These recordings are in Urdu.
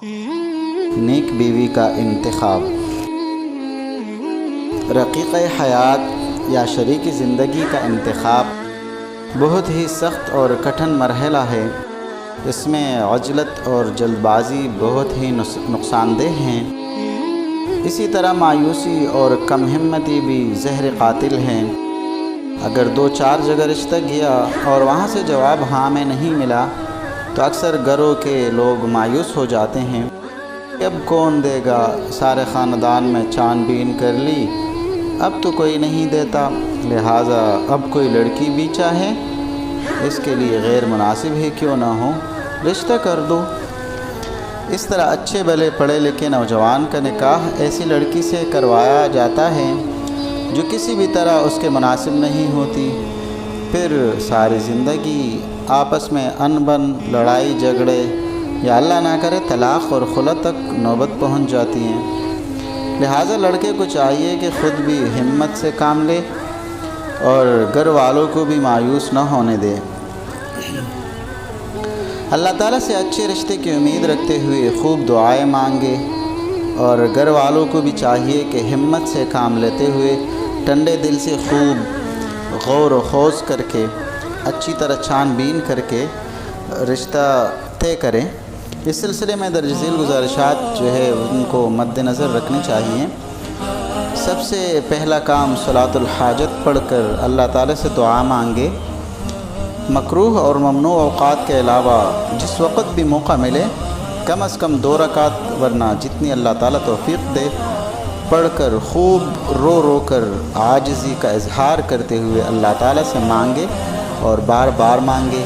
نیک بیوی کا انتخاب۔ رقیق حیات یا شریک زندگی کا انتخاب بہت ہی سخت اور کٹھن مرحلہ ہے۔ اس میں عجلت اور جلد بازی بہت ہی نقصان دہ ہیں۔ اسی طرح مایوسی اور کم ہمتی بھی زہر قاتل ہیں۔ اگر 2-4 جگہ رشتہ گیا اور وہاں سے جواب ہاں میں نہیں ملا تو اکثر گھروں کے لوگ مایوس ہو جاتے ہیں۔ اب کون دے گا، سارے خاندان میں چھان بین کر لی، اب تو کوئی نہیں دیتا، لہٰذا اب کوئی لڑکی بھی چاہے اس کے لیے غیر مناسب ہی کیوں نہ ہو، رشتہ کر دو۔ اس طرح اچھے بھلے پڑھے لکھے نوجوان کا نکاح ایسی لڑکی سے کروایا جاتا ہے جو کسی بھی طرح اس کے مناسب نہیں ہوتی۔ پھر ساری زندگی آپس میں انبن، لڑائی جھگڑے یا اللہ نہ کرے طلاق اور خلع تک نوبت پہنچ جاتی ہیں۔ لہٰذا لڑکے کو چاہیے کہ خود بھی ہمت سے کام لے اور گھر والوں کو بھی مایوس نہ ہونے دے۔ اللہ تعالیٰ سے اچھے رشتے کی امید رکھتے ہوئے خوب دعائیں مانگے، اور گھر والوں کو بھی چاہیے کہ ہمت سے کام لیتے ہوئے ٹھنڈے دل سے خوب غور و خوض کر کے اچھی طرح چھان بین کر کے رشتہ طے کریں۔ اس سلسلے میں درج ذیل گزارشات جو ہے ان کو مد نظر رکھنی چاہیے۔ سب سے پہلا کام صلاۃ الحاجت پڑھ کر اللہ تعالیٰ سے دعا مانگے۔ مکروہ اور ممنوع اوقات کے علاوہ جس وقت بھی موقع ملے کم از کم 2 رکعت، ورنہ جتنی اللہ تعالیٰ توفیق دے، پڑھ کر خوب رو رو کر عاجزی کا اظہار کرتے ہوئے اللہ تعالیٰ سے مانگے اور بار بار مانگے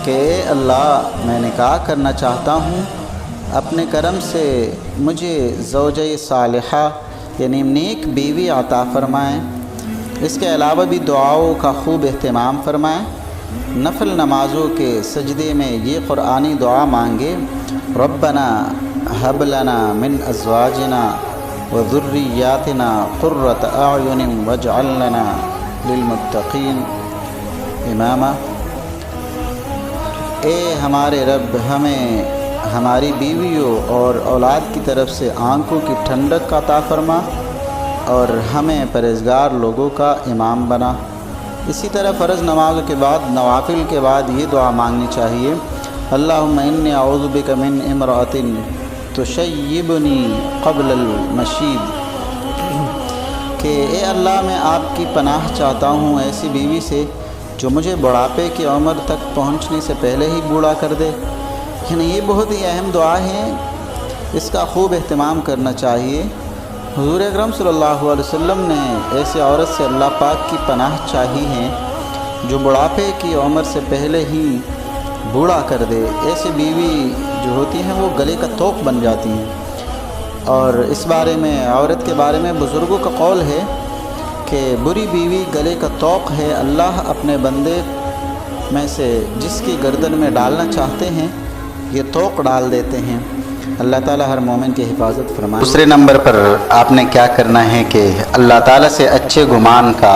کہ اے اللہ، میں نکاح کرنا چاہتا ہوں، اپنے کرم سے مجھے زوجہ صالحہ یعنی نیک بیوی عطا فرمائیں۔ اس کے علاوہ بھی دعاؤں کا خوب اہتمام فرمائیں۔ نفل نمازوں کے سجدے میں یہ قرآنی دعا مانگے، ربنا هب لنا من ازواجنا وذریاتنا قرۃ اعین واجعلنا للمتقین اماما۔ اے ہمارے رب، ہمیں ہماری بیویوں اور اولاد کی طرف سے آنکھوں کی ٹھنڈک عطا فرما اور ہمیں پرہیزگار لوگوں کا امام بنا۔ اسی طرح فرض نمازوں کے بعد نوافل کے بعد یہ دعا مانگنی چاہیے، اللہم انی اعوذ بک من امرأۃ تشیبنی قبل المشیب، کہ اے اللہ، میں آپ کی پناہ چاہتا ہوں ایسی بیوی سے جو مجھے بڑھاپے کی عمر تک پہنچنے سے پہلے ہی بوڑھا کر دے۔ یعنی یہ بہت ہی اہم دعا ہے، اس کا خوب اہتمام کرنا چاہیے۔ حضور اکرم صلی اللہ علیہ وسلم نے ایسی عورت سے اللہ پاک کی پناہ چاہی ہے جو بڑھاپے کی عمر سے پہلے ہی بوڑھا کر دے۔ ایسی بیوی جو ہوتی ہیں وہ گلے کا توق بن جاتی ہیں، اور اس بارے میں عورت کے بارے میں بزرگوں کا قول ہے کہ بری بیوی گلے کا توق ہے، اللہ اپنے بندے میں سے جس کی گردن میں ڈالنا چاہتے ہیں یہ توق ڈال دیتے ہیں۔ اللہ تعالیٰ ہر مومن کی حفاظت فرمائے۔ دوسرے نمبر پر آپ نے کیا کرنا ہے کہ اللہ تعالیٰ سے اچھے گمان کا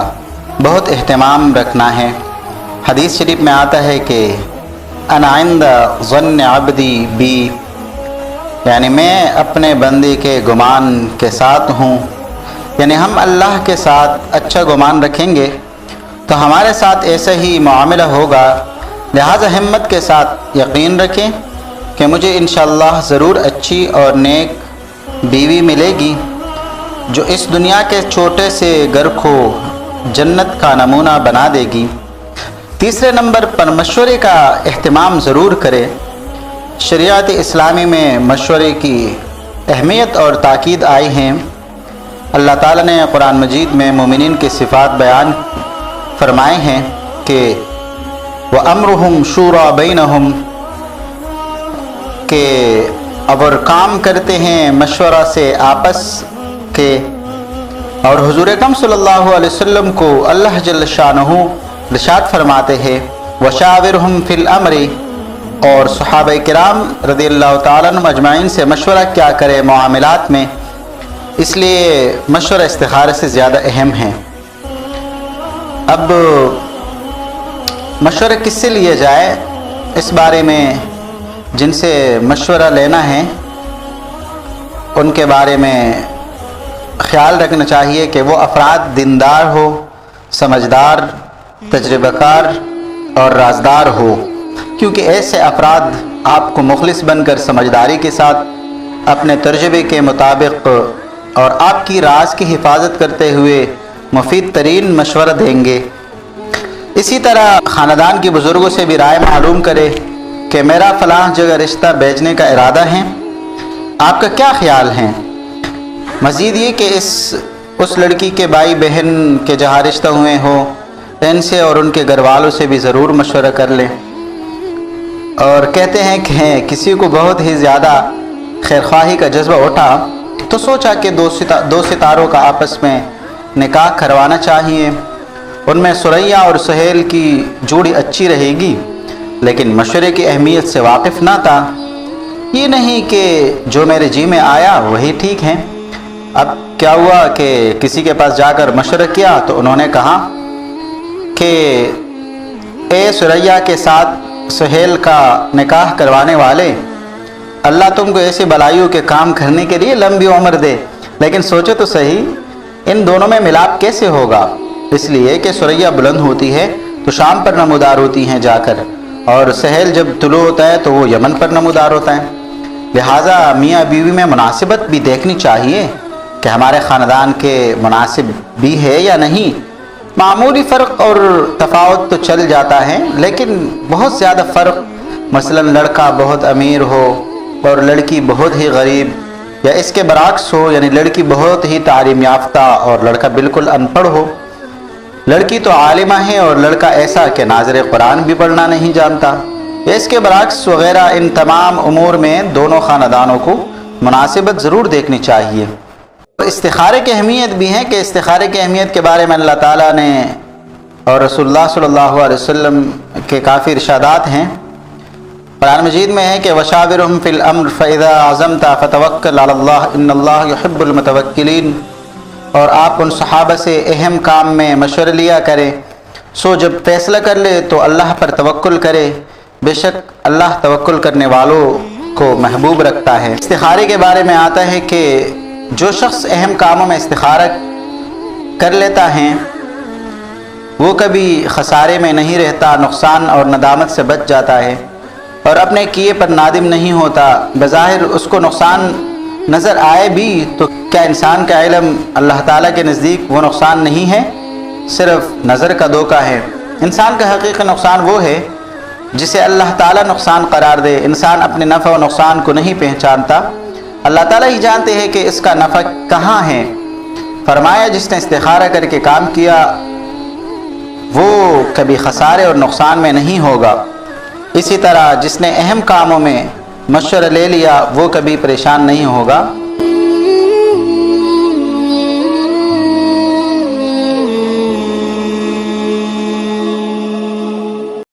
بہت اہتمام رکھنا ہے۔ حدیث شریف میں آتا ہے کہ انا عند ظن عبدی بی، یعنی میں اپنے بندے کے گمان کے ساتھ ہوں، یعنی ہم اللہ کے ساتھ اچھا گمان رکھیں گے تو ہمارے ساتھ ایسا ہی معاملہ ہوگا۔ لہٰذا ہمت کے ساتھ یقین رکھیں کہ مجھے انشاءاللہ ضرور اچھی اور نیک بیوی ملے گی جو اس دنیا کے چھوٹے سے گھر کو جنت کا نمونہ بنا دے گی۔ تیسرے نمبر پر مشورے کا اہتمام ضرور کرے۔ شریعت اسلامی میں مشورے کی اہمیت اور تاکید آئی ہیں۔ اللہ تعالیٰ نے قرآن مجید میں مومنین کی صفات بیان فرمائے ہیں کہ وَأَمْرُهُمْ شُورَى بَيْنَهُمْ، کہ اور کام کرتے ہیں مشورہ سے آپس کے۔ اور حضور اکرم صلی اللہ علیہ وسلم کو اللہ جل شانہ ارشاد فرماتے ہیں وَشَاوِرْهُمْ فِي الْأَمْرِ، اور صحابہ کرام رضی اللہ تعالیٰ عنہم اجمعین سے مشورہ کیا کرے معاملات میں، اس لیے مشورہ استخارہ سے زیادہ اہم ہے۔ اب مشورہ کس سے لیا جائے، اس بارے میں جن سے مشورہ لینا ہے ان کے بارے میں خیال رکھنا چاہیے کہ وہ افراد دیندار ہو، سمجھدار، تجربہ کار اور رازدار ہو، کیونکہ ایسے افراد آپ کو مخلص بن کر سمجھداری کے ساتھ اپنے تجربے کے مطابق اور آپ کی راز کی حفاظت کرتے ہوئے مفید ترین مشورہ دیں گے۔ اسی طرح خاندان کے بزرگوں سے بھی رائے معلوم کرے کہ میرا فلاں جگہ رشتہ بھیجنے کا ارادہ ہے، آپ کا کیا خیال ہے؟ مزید یہ کہ اس لڑکی کے بھائی بہن کے جہاں رشتہ ہوئے ہو ان سے اور ان کے گھر والوں سے بھی ضرور مشورہ کر لیں۔ اور کہتے ہیں کہ کسی کو بہت ہی زیادہ خیرخواہی کا جذبہ اٹھا تو سوچا کہ دو ستاروں کا آپس میں نکاح کروانا چاہیے، ان میں ثریا اور سہیل کی جوڑی اچھی رہے گی، لیکن مشورے کی اہمیت سے واقف نہ تھا۔ یہ نہیں کہ جو میرے جی میں آیا وہی ٹھیک ہے۔ اب کیا ہوا کہ کسی کے پاس جا کر مشورہ کیا تو انہوں نے کہا کہ اے ثریا کے ساتھ سہیل کا نکاح کروانے والے، اللہ تم کو ایسے بلائیوں کے کام کرنے کے لیے لمبی عمر دے، لیکن سوچو تو صحیح ان دونوں میں ملاپ کیسے ہوگا؟ اس لیے کہ ثریا بلند ہوتی ہے تو شام پر نمودار ہوتی ہیں جا کر، اور سہیل جب طلوع ہوتا ہے تو وہ یمن پر نمودار ہوتا ہے۔ لہٰذا میاں بیوی میں مناسبت بھی دیکھنی چاہیے کہ ہمارے خاندان کے مناسب بھی ہے یا نہیں۔ معمولی فرق اور تفاوت تو چل جاتا ہے، لیکن بہت زیادہ فرق، مثلا لڑکا بہت امیر ہو اور لڑکی بہت ہی غریب، یا اس کے برعکس ہو، یعنی لڑکی بہت ہی تعلیم یافتہ اور لڑکا بالکل ان پڑھ ہو، لڑکی تو عالمہ ہے اور لڑکا ایسا کہ ناظر قرآن بھی پڑھنا نہیں جانتا، یا اس کے برعکس وغیرہ، ان تمام امور میں دونوں خاندانوں کو مناسبت ضرور دیکھنی چاہیے۔ استخارے کی اہمیت بھی ہے کہ استخارے کی اہمیت کے بارے میں اللہ تعالیٰ نے اور رسول اللہ صلی اللہ علیہ وسلم کے کافی ارشادات ہیں۔ قرآن مجید میں ہے کہ وَشَاوِرْهُمْ فِي الْأَمْرِ فَإِذَا عَزَمْتَ فَتَوَكَّلْ عَلَى اللَّهِ إِنَّ اللَّهَ يُحِبُّ الْمُتَوَكِّلِينَ، اور آپ ان صحابہ سے اہم کام میں مشورہ لیا کریں، سو جب فیصلہ کر لے تو اللہ پر توکل کرے، بے شک اللہ توکل کرنے والوں کو محبوب رکھتا ہے۔ استخارے کے بارے میں آتا ہے کہ جو شخص اہم کاموں میں استخارہ کر لیتا ہے وہ کبھی خسارے میں نہیں رہتا، نقصان اور ندامت سے بچ جاتا ہے اور اپنے کیے پر نادم نہیں ہوتا۔ بظاہر اس کو نقصان نظر آئے بھی تو کیا انسان کا علم اللہ تعالیٰ کے نزدیک وہ نقصان نہیں ہے، صرف نظر کا دھوکہ ہے۔ انسان کا حقیقی نقصان وہ ہے جسے اللہ تعالیٰ نقصان قرار دے۔ انسان اپنے نفع و نقصان کو نہیں پہچانتا، اللہ تعالیٰ ہی جانتے ہیں کہ اس کا نفع کہاں ہے۔ فرمایا جس نے استخارہ کر کے کام کیا وہ کبھی خسارے اور نقصان میں نہیں ہوگا، اسی طرح جس نے اہم کاموں میں مشورہ لے لیا وہ کبھی پریشان نہیں ہوگا۔